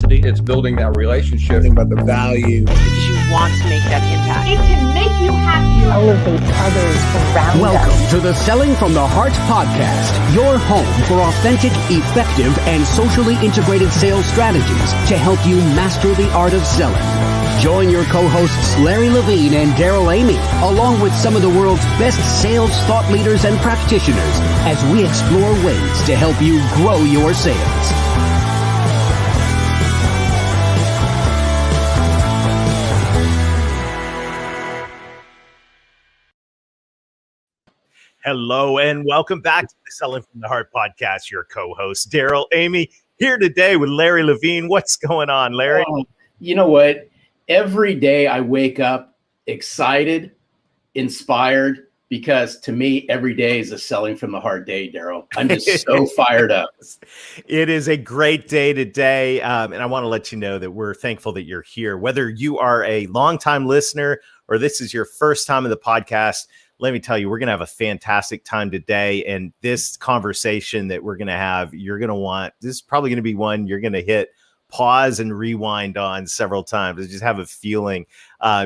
capacity. It's building that relationship. Think about the value. Because you want to make that impact. It can make you happy. Elevate others around Welcome us. to the Selling from the Heart podcast, your home for authentic, effective, and socially integrated sales strategies to help you master the art of selling. Join your co-hosts Larry Levine and Daryl Amy, along with some of the world's best sales thought leaders and practitioners, as we explore ways to help you grow your sales. Hello and welcome back to the Selling from the Heart podcast. Your co-host Daryl Amy here today with Larry Levine. What's going on, Larry? You know what? Every day I wake up excited, inspired, because to me, every day is a Selling from the Heart day, Daryl. I'm just so fired up. It is a great day today. And I want to let you know that we're thankful that you're here. Whether you are a longtime listener or this is your first time in the podcast, let me tell you, we're going to have a fantastic time today. And this conversation that we're going to have, you're going to want, this is probably going to be one you're going to hit pause and rewind on several times. I just have a feeling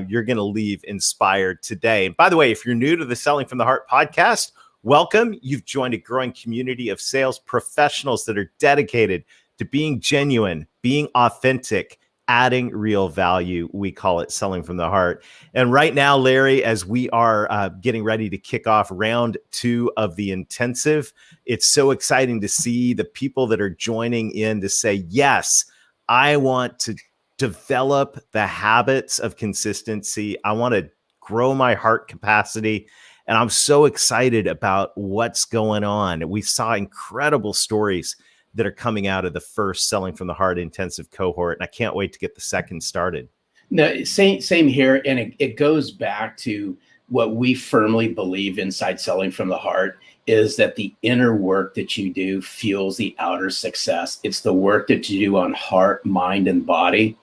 you're going to leave inspired today. And by the way, if you're new to the Selling from the Heart podcast, welcome. You've joined a growing community of sales professionals that are dedicated to being genuine, being authentic, adding real value. We call it Selling from the Heart. And right now, Larry, as we are getting ready to kick off round 2 of the intensive, it's so exciting to see the people that are joining in to say, yes, I want to develop the habits of consistency. I want to grow my heart capacity. And I'm so excited about what's going on. We saw incredible stories that are coming out of the first Selling from the Heart intensive cohort. And I can't wait to get the second started. No, same here. And it goes back to what we firmly believe inside Selling from the Heart is that the inner work that you do fuels the outer success. It's the work that you do on heart, mind, and body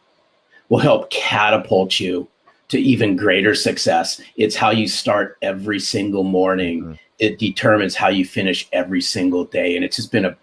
will help catapult you to even greater success. It's how you start every single morning. Mm-hmm. It determines how you finish every single day. And it's just been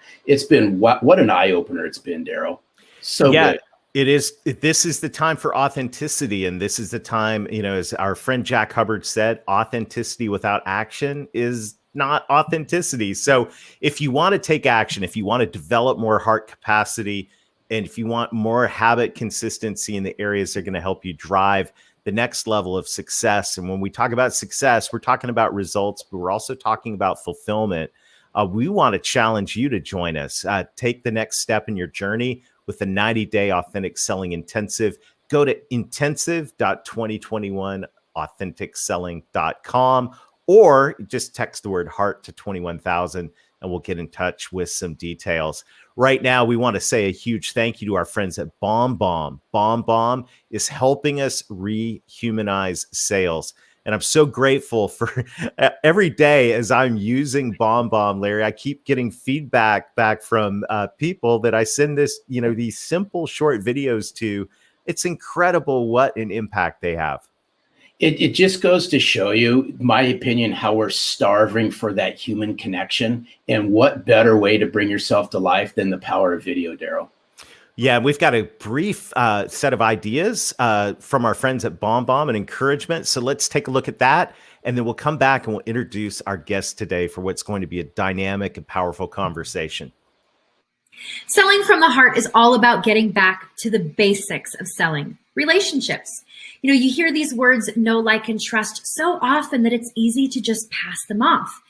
what an eye opener it's been, Daryl. So good. It is. This is the time for authenticity. And this is the time, as our friend Jack Hubbard said, authenticity without action is not authenticity. So if you want to take action, if you want to develop more heart capacity, and if you want more habit consistency in the areas that are going to help you drive the next level of success. And when we talk about success, we're talking about results, but we're also talking about fulfillment. We want to challenge you to join us. Take the next step in your journey with the 90-day authentic selling intensive. Go to intensive.2021authenticselling.com or just text the word heart to 21,000 and we'll get in touch with some details. Right now, we want to say a huge thank you to our friends at BombBomb. BombBomb is helping us rehumanize sales. And I'm so grateful for every day as I'm using BombBomb, Larry, I keep getting feedback back from people that I send these simple short videos to. It's incredible what an impact they have. It just goes to show you, my opinion, how we're starving for that human connection. And what better way to bring yourself to life than the power of video, Daryl? Yeah, we've got a brief set of ideas from our friends at BombBomb and encouragement. So let's take a look at that. And then we'll come back and we'll introduce our guest today for what's going to be a dynamic and powerful conversation. Selling from the Heart is all about getting back to the basics of selling, relationships. You hear these words, know, like, and trust so often that it's easy to just pass them off.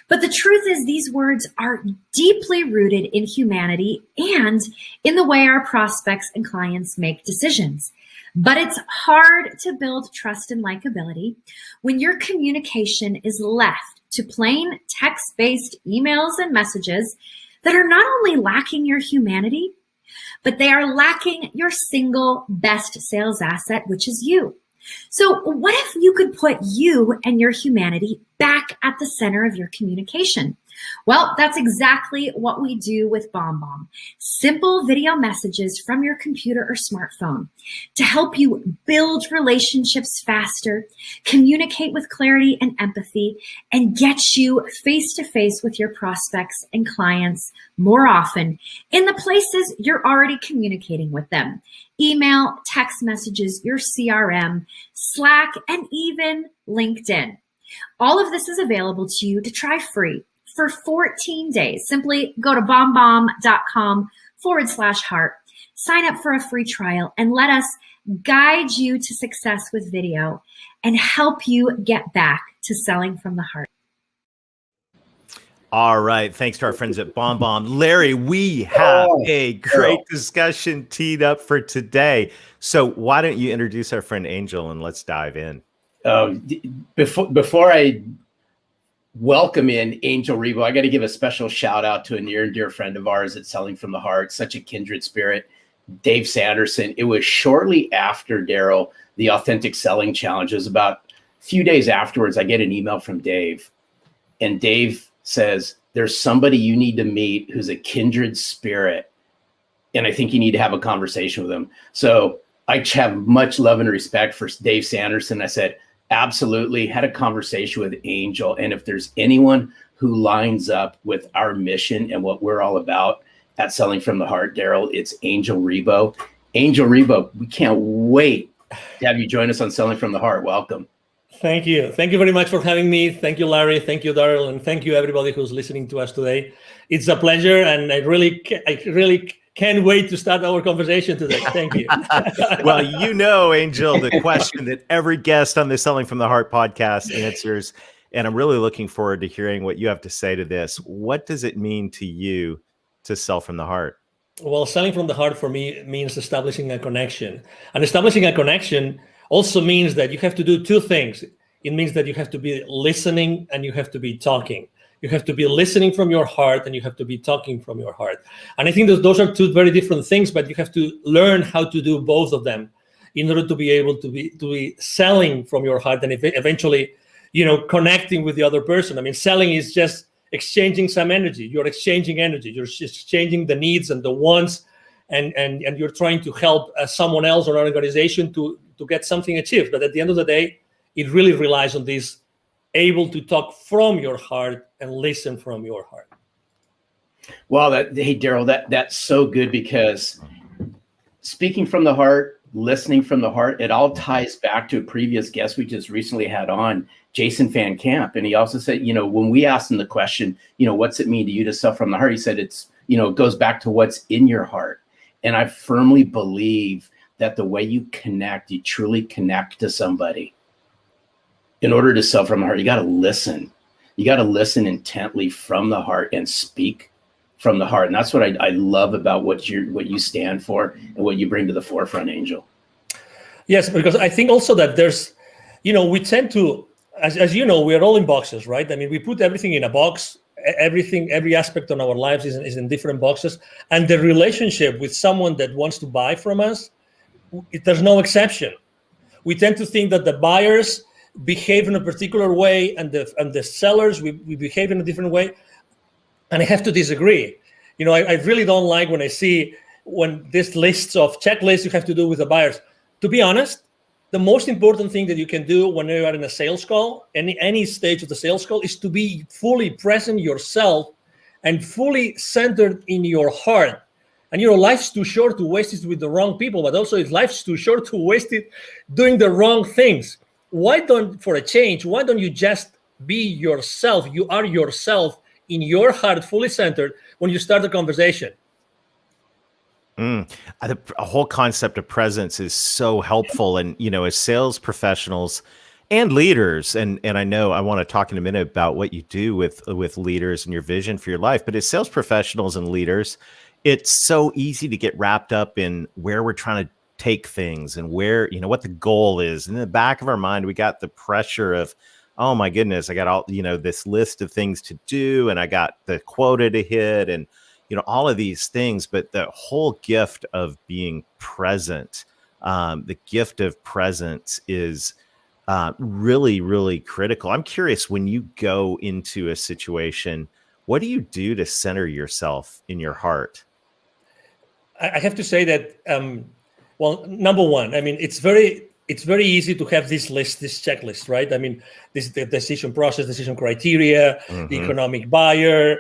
But the truth is these words are deeply rooted in humanity and in the way our prospects and clients make decisions. But it's hard to build trust and likability when your communication is left to plain text-based emails and messages that are not only lacking your humanity, but they are lacking your single best sales asset, which is you. So what if you could put you and your humanity back at the center of your communication. Well, that's exactly what we do with BombBomb. Simple video messages from your computer or smartphone to help you build relationships faster, communicate with clarity and empathy, and get you face to face with your prospects and clients more often in the places you're already communicating with them. Email, text messages, your CRM, Slack, and even LinkedIn. All of this is available to you to try free for 14 days. Simply go to bombbomb.com/heart, sign up for a free trial, and let us guide you to success with video and help you get back to selling from the heart. All right. Thanks to our friends at BombBomb. Larry, we have a great discussion teed up for today. So why don't you introduce our friend Angel and let's dive in. Before I welcome in Angel Ribo, I got to give a special shout out to a near and dear friend of ours at Selling from the Heart, such a kindred spirit, Dave Sanderson. It was shortly after, Daryl, the Authentic Selling Challenge. It was about a few days afterwards, I get an email from Dave, and Dave says, there's somebody you need to meet who's a kindred spirit, and I think you need to have a conversation with him. So I have much love and respect for Dave Sanderson. I said, absolutely. Had a conversation with Angel. And if there's anyone who lines up with our mission and what we're all about at Selling from the Heart, Daryl, it's Angel Ribo. Angel Ribo, we can't wait to have you join us on Selling from the Heart. Welcome. Thank you. Thank you very much for having me. Thank you, Larry. Thank you, Daryl. And thank you, everybody who's listening to us today. It's a pleasure. And I really can't wait to start our conversation today. Thank you. Well, you know, Angel, the question that every guest on the Selling from the Heart podcast answers, and I'm really looking forward to hearing what you have to say to this. What does it mean to you to sell from the heart? Well, selling from the heart for me means establishing a connection. And establishing a connection also means that you have to do two things. It means that you have to be listening and you have to be talking. You have to be listening from your heart and you have to be talking from your heart. And I think that those are two very different things, but you have to learn how to do both of them in order to be able to be selling from your heart and eventually, connecting with the other person. I mean, selling is just exchanging some energy. You're exchanging energy. You're just exchanging the needs and the wants, and you're trying to help someone else or an organization to get something achieved. But at the end of the day, it really relies on this able to talk from your heart and listen from your heart. Well, hey, Daryl, that's so good, because speaking from the heart, listening from the heart, it all ties back to a previous guest we just recently had on, Jason Van Camp. And he also said, when we asked him the question, what's it mean to you to sell from the heart? He said, it goes back to what's in your heart. And I firmly believe that the way you connect, you truly connect to somebody. In order to sell from the heart, you got to listen. You got to listen intently from the heart and speak from the heart. And that's what I love about what you stand for and what you bring to the forefront, Angel. Yes, because I think also that there's, we tend to, as you know, we're all in boxes, right? I mean, we put everything in a box. Every aspect of our lives is in different boxes. And the relationship with someone that wants to buy from us, there's no exception. We tend to think that the buyers behave in a particular way and the sellers, we behave in a different way. And I have to disagree. I really don't like when I see this lists of checklists you have to do with the buyers. To be honest, the most important thing that you can do when you are in a sales call, any stage of the sales call, is to be fully present yourself and fully centered in your heart. And life's too short to waste it with the wrong people, but also life's too short to waste it doing the wrong things. For a change, why don't you just be yourself? You are yourself in your heart, fully centered when you start the conversation. A whole concept of presence is so helpful. And, as sales professionals and leaders, and I know I want to talk in a minute about what you do with leaders and your vision for your life, but as sales professionals and leaders, it's so easy to get wrapped up in where we're trying to take things and where, what the goal is. And in the back of our mind, we got the pressure of, oh my goodness, I got all, this list of things to do, and I got the quota to hit, and, all of these things. But the whole gift of being present, the gift of presence is really, really critical. I'm curious, when you go into a situation, what do you do to center yourself in your heart? I have to say that, well, number one, I mean, it's very easy to have this checklist, right? I mean, the decision process, decision criteria, the economic buyer,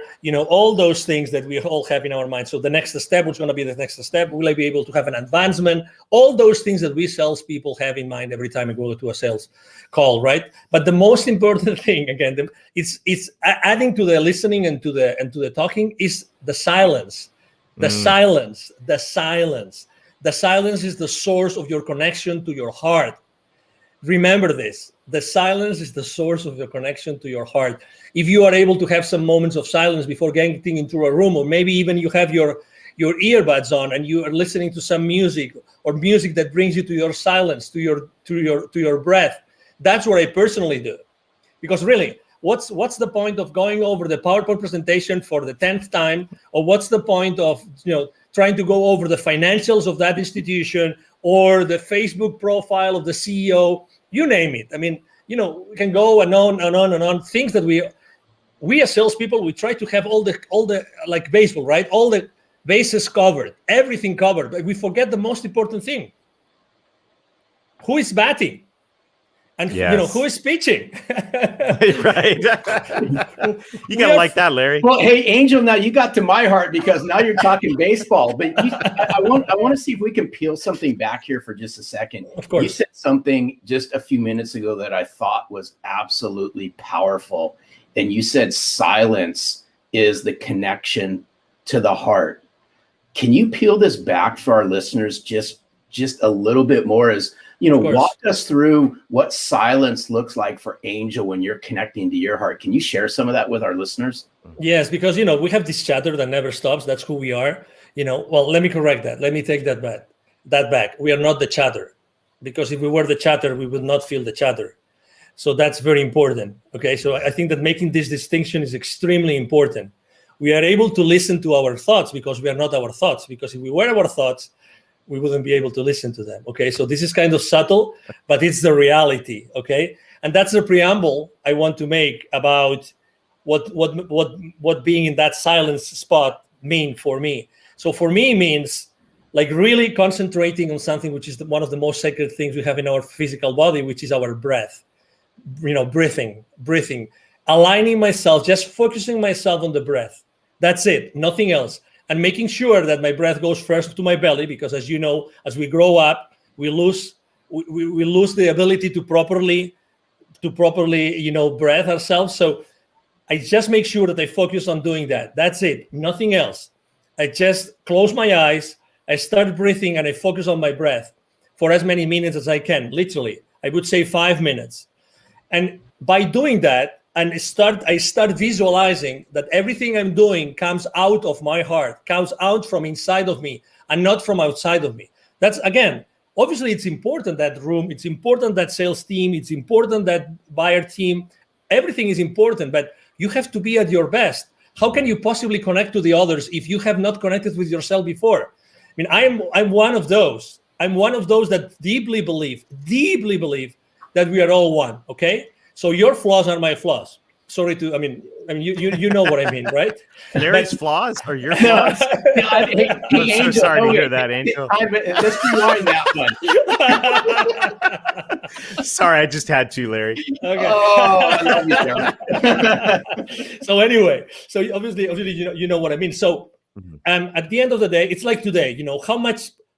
all those things that we all have in our mind. So the next step, what's going to be the next step? Will I be able to have an advancement? All those things that we salespeople have in mind every time we go to a sales call, right? But the most important thing, again, it's adding to the listening and to the talking is the silence. The silence. The silence is the source of your connection to your heart. Remember this. The silence is the source of your connection to your heart. If you are able to have some moments of silence before getting into a room, or maybe even you have your earbuds on and you are listening to some music, or music that brings you to your silence, to your breath, that's what I personally do. Because really, what's the point of going over the PowerPoint presentation for the 10th time, or what's the point of trying to go over the financials of that institution or the Facebook profile of the CEO, you name it. I mean, we can go and on and on and on. Things that we as salespeople, we try to have all the like baseball, right? All the bases covered, everything covered, but we forget the most important thing. Who is batting? And who is pitching? Right. You gotta like that, Larry. Well, hey, Angel, now you got to my heart because now you're talking baseball. But I want to see if we can peel something back here for just a second. Of course. You said something just a few minutes ago that I thought was absolutely powerful. And you said silence is the connection to the heart. Can you peel this back for our listeners just a little bit more? As walk us through what silence looks like for Angel when you're connecting to your heart. Can you share some of that with our listeners? Yes, because, we have this chatter that never stops. That's who we are. Well, let me correct that. Let me take that back. We are not the chatter, because if we were the chatter, we would not feel the chatter. So that's very important. Okay. So I think that making this distinction is extremely important. We are able to listen to our thoughts because we are not our thoughts, because if we were our thoughts, we wouldn't be able to listen to them. Okay, so this is kind of subtle, but it's the reality. Okay, and that's the preamble I want to make about what being in that silence spot mean for me. So for me, means like really concentrating on something which is one of the most sacred things we have in our physical body, which is our breath. Breathing, aligning myself, just focusing myself on the breath. That's it, nothing else. And making sure that my breath goes first to my belly, because as you know, as we grow up, we lose the ability to properly breathe ourselves. So I just make sure that I focus on doing that. That's it, nothing else. I just close my eyes, I start breathing, and I focus on my breath for as many minutes as I can. Literally, I would say 5 minutes. And by doing that, and I start visualizing that everything I'm doing comes out of my heart, comes out from inside of me and not from outside of me. That's, again, obviously it's important, that room, it's important, that sales team, it's important, that buyer team, everything is important, but you have to be at your best. How can you possibly connect to the others if you have not connected with yourself before? I mean, I'm one of those. I'm one of those that deeply believe that we are all one, okay? So your flaws are my flaws. Sorry to, I mean, you know what I mean, right? Larry's flaws or your flaws? Hey, I'm so Angel, sorry to hear that, Angel. Let's rewind that one. Sorry, I just had to, Larry. Okay. Oh, I love you, Jeremy. So anyway, so obviously, you know what I mean. So, at the end of the day, it's like today. How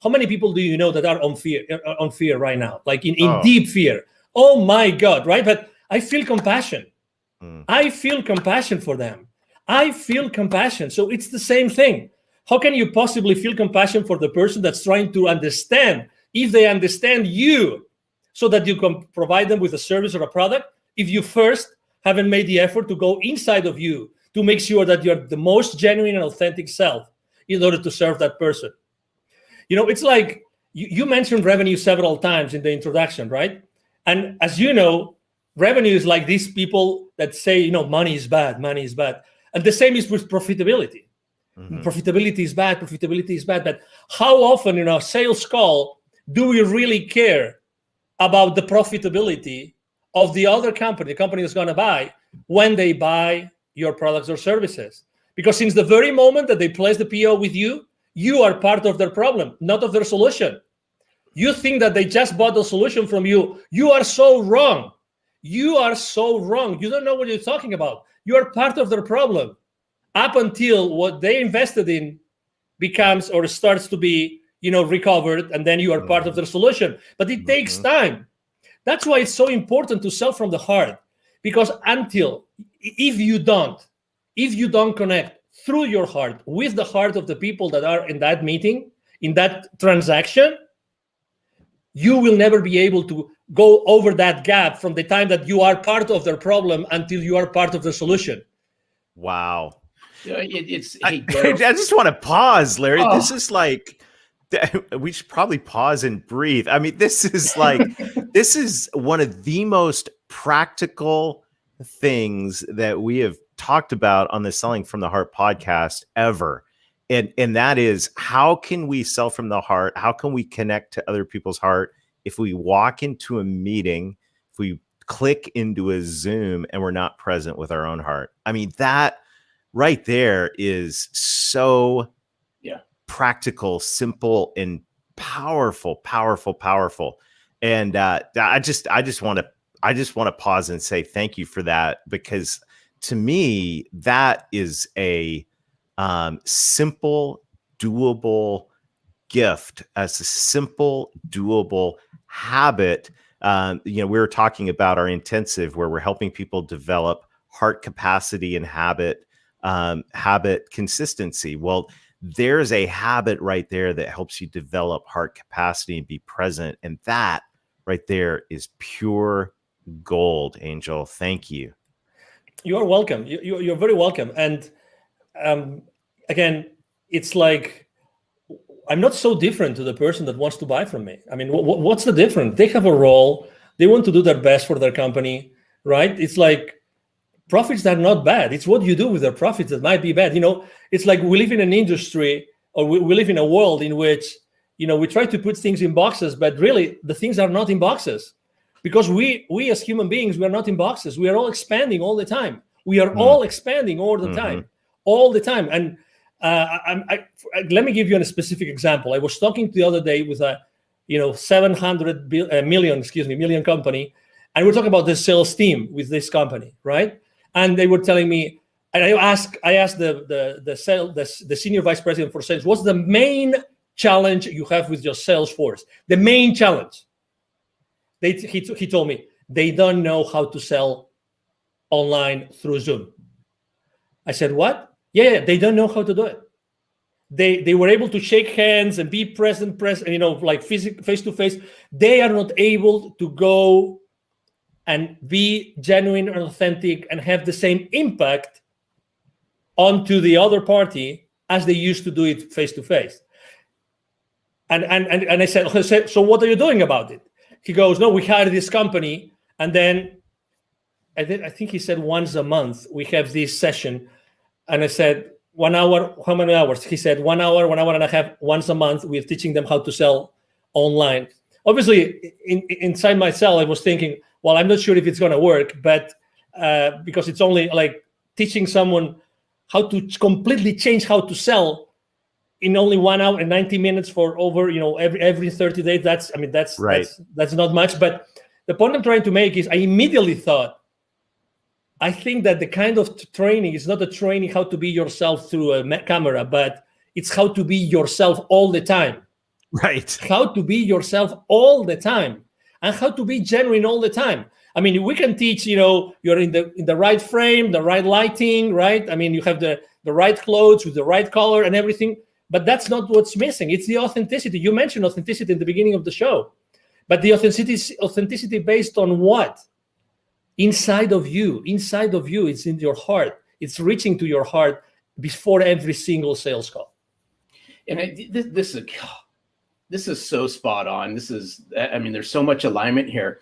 many people do you know that are on fear right now, like in deep fear? Oh my God, right? But I feel compassion. I feel compassion for them. I feel compassion. So it's the same thing. How can you possibly feel compassion for the person that's trying to understand, if they understand you, so that you can provide them with a service or a product, if you first haven't made the effort to go inside of you to make sure that you're the most genuine and authentic self in order to serve that person? It's like you mentioned revenue several times in the introduction, right? And as you know, revenue is like these people that say, money is bad. And the same is with profitability. Profitability is bad. But how often in our sales call do we really care about the profitability of the other company, the company that's going to buy, when they buy your products or services. Because since the very moment that they place the PO with you, you are part of their problem, not of their solution. You think that they just bought the solution from you. You are so wrong. You are so wrong. You don't know what you're talking about. You are part of their problem up until what they invested in becomes or starts to be, recovered, and then you are part of their solution. But it takes time. That's why it's so important to sell from the heart, because if you don't connect through your heart with the heart of the people that are in that meeting, in that transaction, you will never be able to go over that gap from the time that you are part of their problem until you are part of the solution. Wow. I just want to pause, Larry. Oh. This is like, we should probably pause and breathe. I mean, this is like, this is one of the most practical things that we have talked about on the Selling from the Heart podcast ever. And that is, how can we sell from the heart? How can we connect to other people's heart if we walk into a meeting, if we click into a Zoom and we're not present with our own heart? I mean, that right there is so practical, simple, and powerful. And I just want to pause and say thank you for that, because to me, that is a simple, doable gift, as a simple, doable habit. We were talking about our intensive, where we're helping people develop heart capacity and habit consistency. Well, there's a habit right there that helps you develop heart capacity and be present. And that right there is pure gold, Angel. Thank you. You are welcome. You're very welcome. And again, it's like, I'm not so different to the person that wants to buy from me. I mean, what's the difference? They have a role. They want to do their best for their company, right? It's like, profits are not bad. It's what you do with their profits that might be bad. It's like we live in an industry, or we live in a world in which, we try to put things in boxes, but really the things are not in boxes, because we as human beings, we are not in boxes. We are all expanding all the time. We are all expanding all the time. And let me give you a specific example. I was talking the other day with a 700 million company, and we're talking about the sales team with this company, right? And they were telling me, and I asked the senior vice president for sales, what's the main challenge you have with your sales force? The main challenge. He told me they don't know how to sell online through Zoom. I said, what? Yeah, they don't know how to do it. They were able to shake hands and be present, like face to face. They are not able to go and be genuine and authentic and have the same impact onto the other party as they used to do it face to face. And I said, so what are you doing about it? He goes, no, we hired this company, and then I think he said once a month we have this session. And I said, 1 hour, how many hours? He said 1 hour, 1 hour and a half, once a month. We're teaching them how to sell online. Obviously, inside myself, I was thinking, well, I'm not sure if it's going to work, but because it's only like teaching someone how to completely change how to sell in only 1 hour and 90 minutes for over, every 30 days. That's right. That's not much. But the point I'm trying to make is I immediately thought, I think that the kind of training is not a training how to be yourself through a camera, but it's how to be yourself all the time. Right. How to be yourself all the time, and how to be genuine all the time. I mean, we can teach, you're in the right frame, the right lighting, right? I mean, you have the right clothes with the right color and everything, but that's not what's missing. It's the authenticity. You mentioned authenticity in the beginning of the show, but the authenticity based on what? Inside of you, it's in your heart. It's reaching to your heart before every single sales call. And this is so spot on. There's so much alignment here.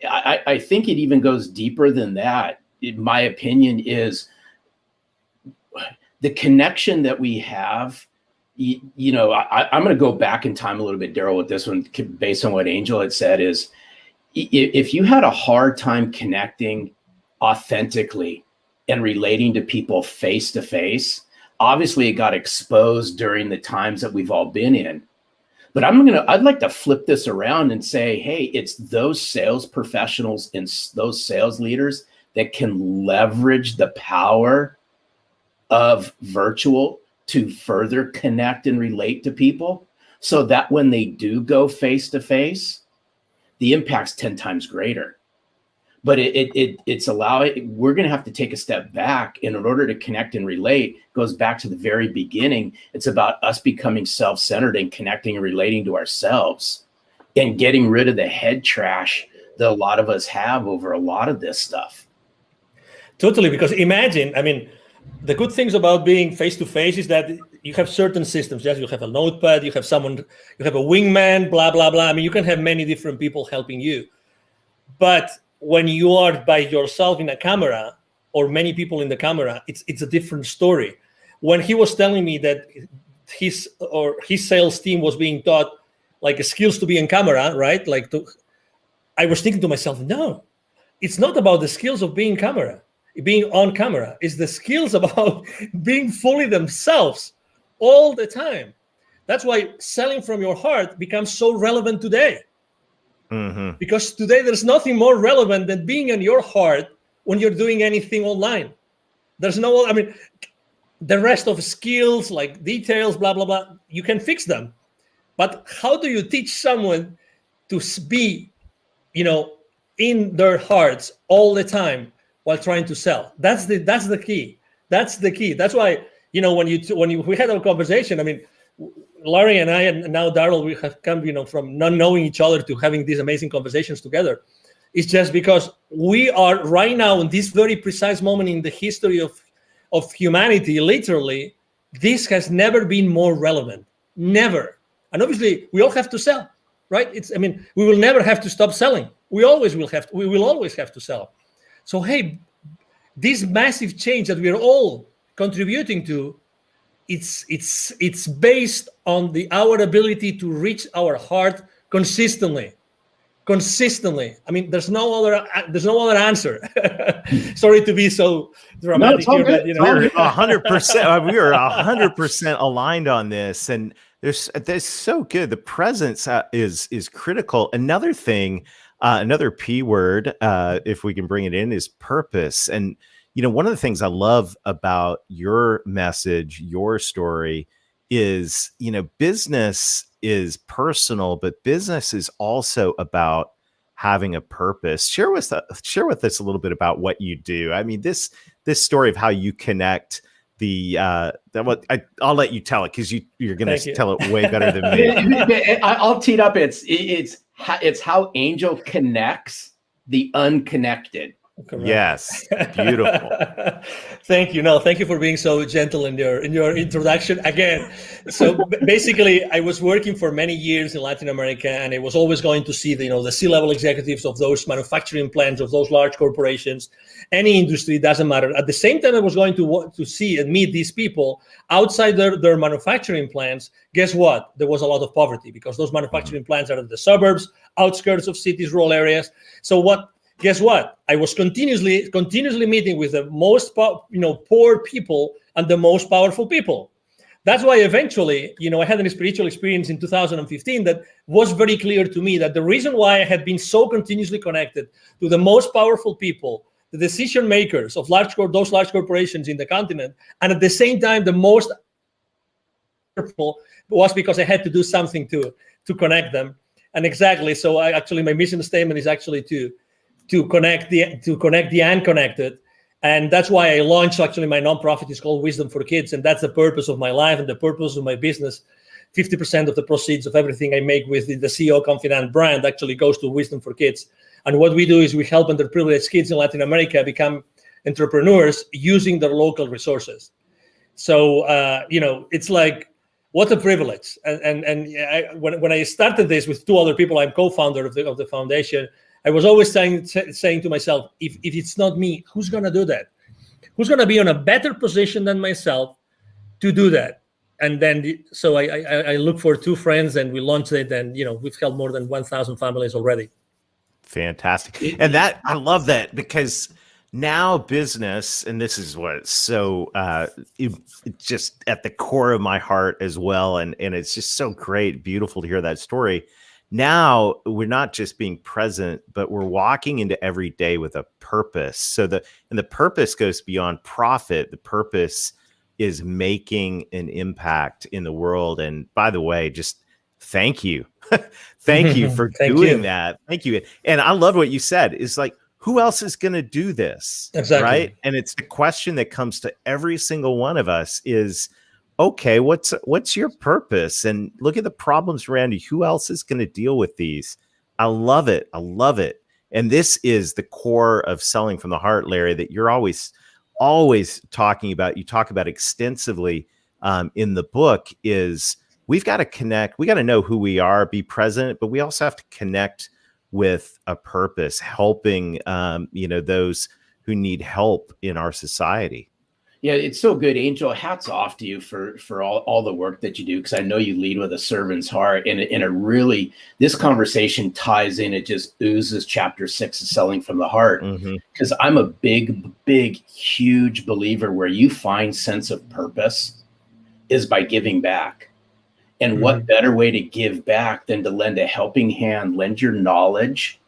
I think it even goes deeper than that. In my opinion, is the connection that we have. I'm going to go back in time a little bit, Daryl, with this one, based on what Angel had said. Is if you had a hard time connecting authentically and relating to people face to face, obviously it got exposed during the times that we've all been in. But I'd like to flip this around and say, hey, it's those sales professionals and those sales leaders that can leverage the power of virtual to further connect and relate to people, so that when they do go face to face, the impact's 10 times greater. But we're going to have to take a step back. And in order to connect and relate, goes back to the very beginning. It's about us becoming self-centered and connecting and relating to ourselves and getting rid of the head trash that a lot of us have over a lot of this stuff. Totally, because imagine, I mean, the good things about being face-to-face is that you have certain systems. Yes, you have a notepad, you have someone, you have a wingman, blah, blah, blah. I mean, you can have many different people helping you. But when you are by yourself in a camera or many people in the camera, it's a different story. When he was telling me that his sales team was being taught like skills to be in camera, right? I was thinking to myself, no, it's not about the skills of being on camera. It's the skills about being fully themselves all the time. That's why selling from your heart becomes so relevant today. Mm-hmm. Because today there's nothing more relevant than being in your heart when you're doing anything online. There's the rest of skills like details, blah, blah, blah, you can fix them. But how do you teach someone to be, in their hearts all the time while trying to sell? That's the key. That's the key. That's why, when we had our conversation, I mean, Larry and I, and now Daryl, we have come, from not knowing each other to having these amazing conversations together. It's just because we are right now in this very precise moment in the history of humanity, literally, this has never been more relevant. Never. And obviously, we all have to sell, right? We will never have to stop selling. We will always have to sell. So, hey, this massive change that we are all contributing to, it's based on our ability to reach our heart consistently. I mean, there's no other answer. Sorry to be so dramatic here, but we're 100%. We are 100% aligned on this, and there's so good. The presence is critical. Another thing, another P word, if we can bring it in, is purpose. And one of the things I love about your message, your story, is, business is personal, but business is also about having a purpose. Share with us a little bit about what you do. I mean, this story of how you connect I'll let you tell it, because you're going to tell it way better than me. I'll tee it up. It's how Angel connects the unconnected. Correct. Yes, beautiful. Thank you. No, thank you for being so gentle in your introduction again. So basically, I was working for many years in Latin America, and I was always going to see the C-level executives of those manufacturing plants, of those large corporations, any industry, doesn't matter. At the same time, I was going to see and meet these people outside their manufacturing plants. Guess what? There was a lot of poverty, because those manufacturing plants are in the suburbs, outskirts of cities, rural areas. So guess what? I was continuously meeting with the most poor people and the most powerful people. That's why eventually, I had a spiritual experience in 2015 that was very clear to me that the reason why I had been so continuously connected to the most powerful people, the decision makers of those large corporations in the continent, and at the same time the most powerful, was because I had to do something to connect them. And exactly, so my mission statement is actually to connect the unconnected. And that's why I launched my nonprofit. Is called Wisdom for Kids. And that's the purpose of my life and the purpose of my business. 50% of the proceeds of everything I make with the CEO Confidant brand actually goes to Wisdom for Kids. And what we do is we help underprivileged kids in Latin America become entrepreneurs using their local resources. So, it's like, what a privilege. When I started this with two other people, I'm co-founder of the foundation. I was always saying to myself, if it's not me, who's going to do that? Who's going to be in a better position than myself to do that? And then, so I look for two friends, and we launched it, and we've helped more than 1,000 families already. Fantastic. And that, I love that, because now business, and this is what's so it's just at the core of my heart as well. And it's just so great, beautiful to hear that story. Now we're not just being present, but we're walking into every day with a purpose. So the purpose goes beyond profit. The purpose is making an impact in the world. And by the way, just thank you. Thank you for doing that. Thank you. And I love what you said. Is like, who else is going to do this? Exactly. Right. And it's the question that comes to every single one of us is, okay, what's your purpose? And look at the problems around you. Who else is going to deal with these? I love it. I love it. And this is the core of Selling from the Heart, Larry, that you're always talking about. You talk about extensively in the book. Is we've got to connect. We got to know who we are, be present, but we also have to connect with a purpose, helping those who need help in our society. Yeah, it's so good, Angel. Hats off to you for all the work that you do, because I know you lead with a servant's heart, and it really, this conversation ties in. It just oozes chapter 6 of Selling from the Heart, because I'm a big, huge believer where you find sense of purpose is by giving back. And what better way to give back than to lend a helping hand, lend your knowledge,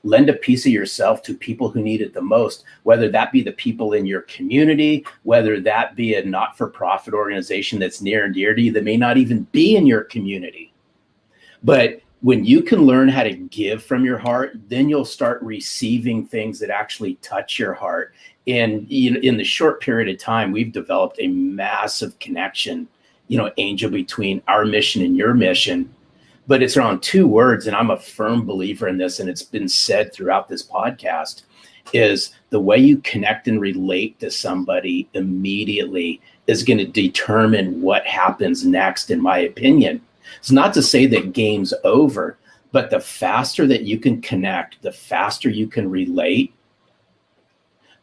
lend a piece of yourself to people who need it the most, whether that be the people in your community, whether that be a not-for-profit organization that's near and dear to you that may not even be in your community. But when you can learn how to give from your heart, then you'll start receiving things that actually touch your heart. And in the short period of time, we've developed a massive connection, Angel, between our mission and your mission. But it's around two words, and I'm a firm believer in this, and it's been said throughout this podcast, is the way you connect and relate to somebody immediately is going to determine what happens next, in my opinion. It's not to say that game's over, but the faster that you can connect, the faster you can relate,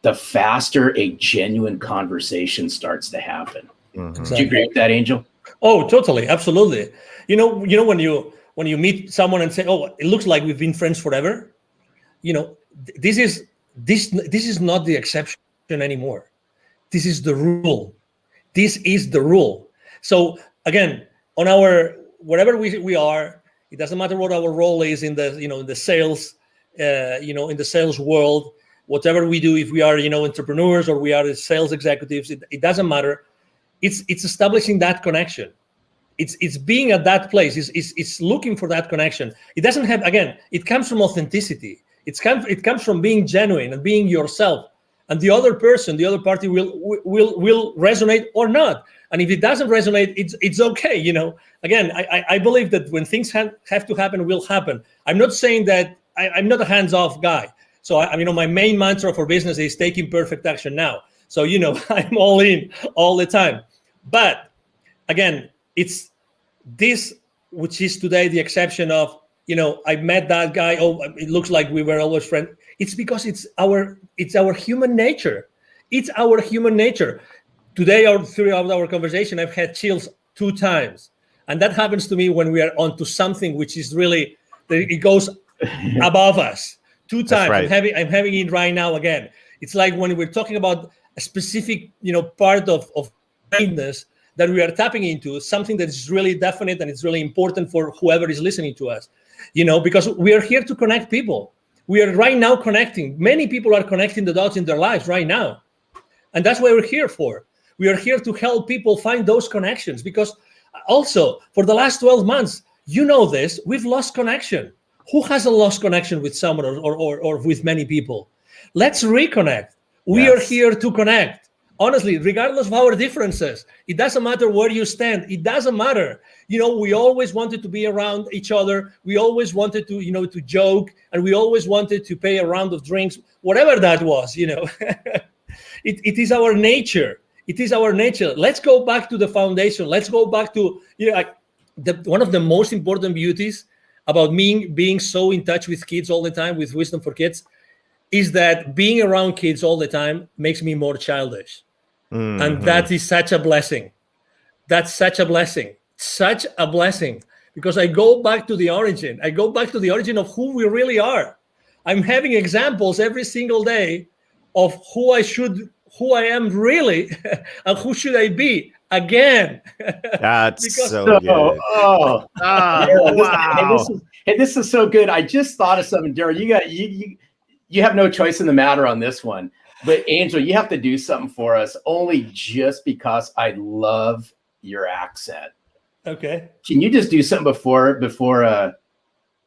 the faster a genuine conversation starts to happen. Exactly. Do you agree with that, Angel? Oh, totally. Absolutely. When you meet someone and say, oh, it looks like we've been friends forever, this is not the exception anymore. This is the rule. This is the rule. So again, on wherever we are, it doesn't matter what our role is in the sales, in the sales world, whatever we do, if we are, entrepreneurs or we are sales executives, it doesn't matter. It's establishing that connection. It's being at that place. It's looking for that connection. It doesn't have, again, it comes from authenticity. It comes from being genuine and being yourself. And the other person, the other party will resonate or not. And if it doesn't resonate, it's okay. Again, I believe that when things have to happen, will happen. I'm not saying that I'm not a hands-off guy. So my main mantra for business is taking perfect action now. So, I'm all in all the time. But again, it's this, which is today the exception of, I met that guy. Oh, it looks like we were always friends. It's because it's our human nature. It's our human nature. Today, or throughout our conversation, I've had chills 2 times. And that happens to me when we are onto something which is really, it goes above us. 2 times. Right. I'm having it right now again. It's like when we're talking about a specific, part of kindness that we are tapping into, something that is really definite and it's really important for whoever is listening to us, because we are here to connect people. We are right now connecting. Many people are connecting the dots in their lives right now. And that's what we're here for. We are here to help people find those connections, because also for the last 12 months, this, we've lost connection. Who hasn't lost connection with someone or with many people? Let's reconnect. We are here to connect. Honestly, regardless of our differences, it doesn't matter where you stand. It doesn't matter. We always wanted to be around each other. We always wanted to, to joke, and we always wanted to pay a round of drinks, whatever that was, It is our nature. It is our nature. Let's go back to the foundation. Let's go back to, one of the most important beauties about me being so in touch with kids all the time, with Wisdom for Kids, is that being around kids all the time makes me more childish. Mm-hmm. And that is such a blessing. That's such a blessing. Such a blessing. Because I go back to the origin. I go back to the origin of who we really are. I'm having examples every single day of who I am really, and who should I be again. That's Because- so good. Oh, Oh, wow. this is so good. I just thought of something, Daryl. You have no choice in the matter on this one. But Angel, you have to do something for us, only just because I love your accent. Okay. Can you just do something before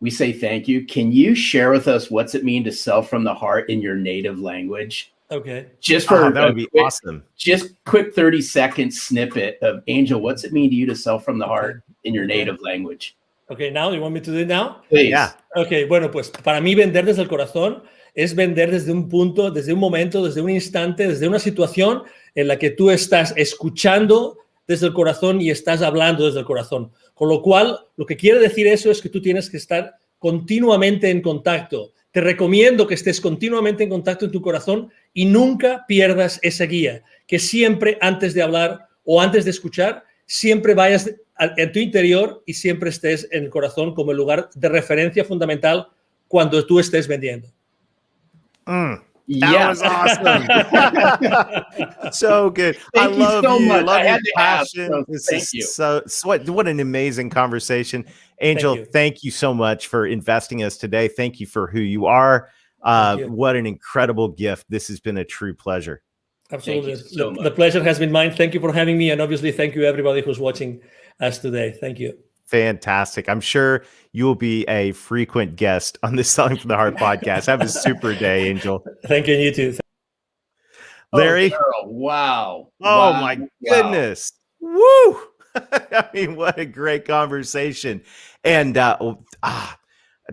we say thank you? Can you share with us what's it mean to sell from the heart in your native language? Okay. Just for That would be awesome. Just quick 30-second snippet of Angel. What's it mean to you to sell from the heart in your native language? Okay, now you want me to do it now? Please. Yeah. Ok, bueno, pues para mí vender desde el corazón es vender desde un punto, desde un momento, desde un instante, desde una situación en la que tú estás escuchando desde el corazón y estás hablando desde el corazón. Con lo cual, lo que quiere decir eso es que tú tienes que estar continuamente en contacto. Te recomiendo que estés continuamente en contacto en tu corazón y nunca pierdas esa guía. Que siempre antes de hablar o antes de escuchar, siempre vayas en tu interior y siempre estés en el corazón como el lugar de referencia fundamental cuando tú estés vendiendo. That Yeah. was awesome. So good. Thank I you love so you. much. Love I your had to ask, passion. so This thank is you. so what an amazing conversation. Angel, you. thank you so much for investing us today. Thank you for who you are. Thank you. What an incredible gift. This has been a true pleasure. Absolutely. Thank you so much. The pleasure has been mine. Thank you for having me. And obviously, thank you everybody who's watching us today. Thank you. Fantastic. I'm sure you will be a frequent guest on the Selling from the Heart podcast. Have a super day, Angel. Thank you, and you too. Larry. Oh, Daryl, wow. Oh Wow. my Wow. goodness. Woo. I mean, what a great conversation. And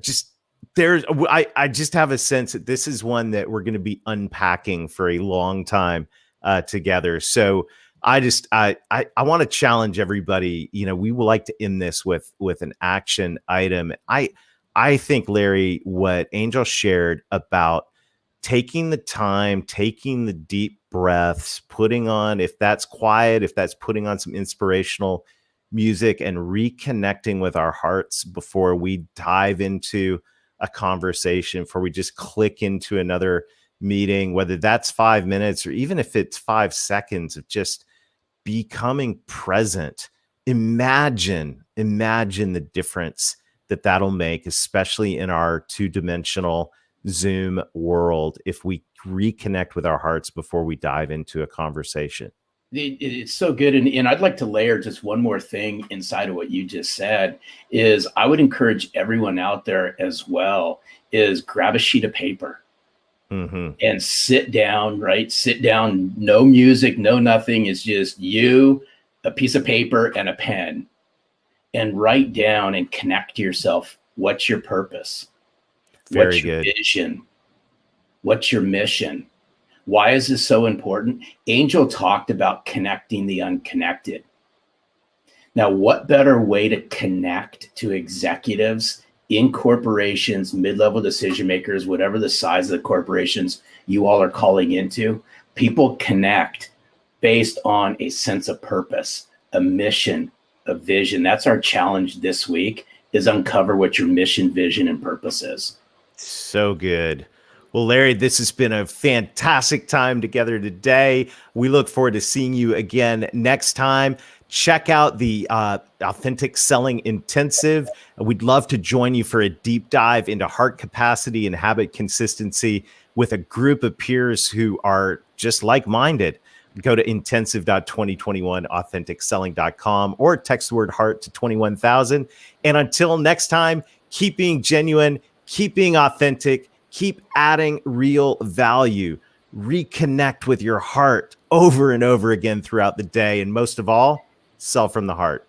just there's I just have a sense that this is one that we're going to be unpacking for a long time together. So I want to challenge everybody. You know, we would like to end this with an action item. I think, Larry, what Angel shared about taking the time, taking the deep breaths, putting on, if that's quiet, if that's putting on some inspirational music and reconnecting with our hearts before we dive into a conversation, before we just click into another meeting, whether that's 5 minutes or even if it's 5 seconds of just becoming present. Imagine the difference that'll make, especially in our two-dimensional Zoom world, if we reconnect with our hearts before we dive into a conversation. It's so good. And I'd like to layer just one more thing inside of what you just said is I would encourage everyone out there as well is grab a sheet of paper and sit down, right? Sit down, no music, no nothing. It's just you, a piece of paper and a pen, and write down and connect to yourself. What's your purpose? What's your vision? What's your mission? Why is this so important? Angel talked about connecting the unconnected. Now, what better way to connect to executives in corporations, mid-level decision makers, whatever the size of the corporations you all are calling into? People connect based on a sense of purpose, a mission, a vision. That's our challenge this week, is uncover what your mission, vision, and purpose is. So good. Well, Larry, this has been a fantastic time together today. We look forward to seeing you again next time. Check out the Authentic Selling Intensive. We'd love to join you for a deep dive into heart capacity and habit consistency with a group of peers who are just like-minded. Go to intensive.2021authenticselling.com or text the word heart to 21,000. And until next time, keep being genuine, keep being authentic, keep adding real value. Reconnect with your heart over and over again throughout the day. And most of all, sell from the heart.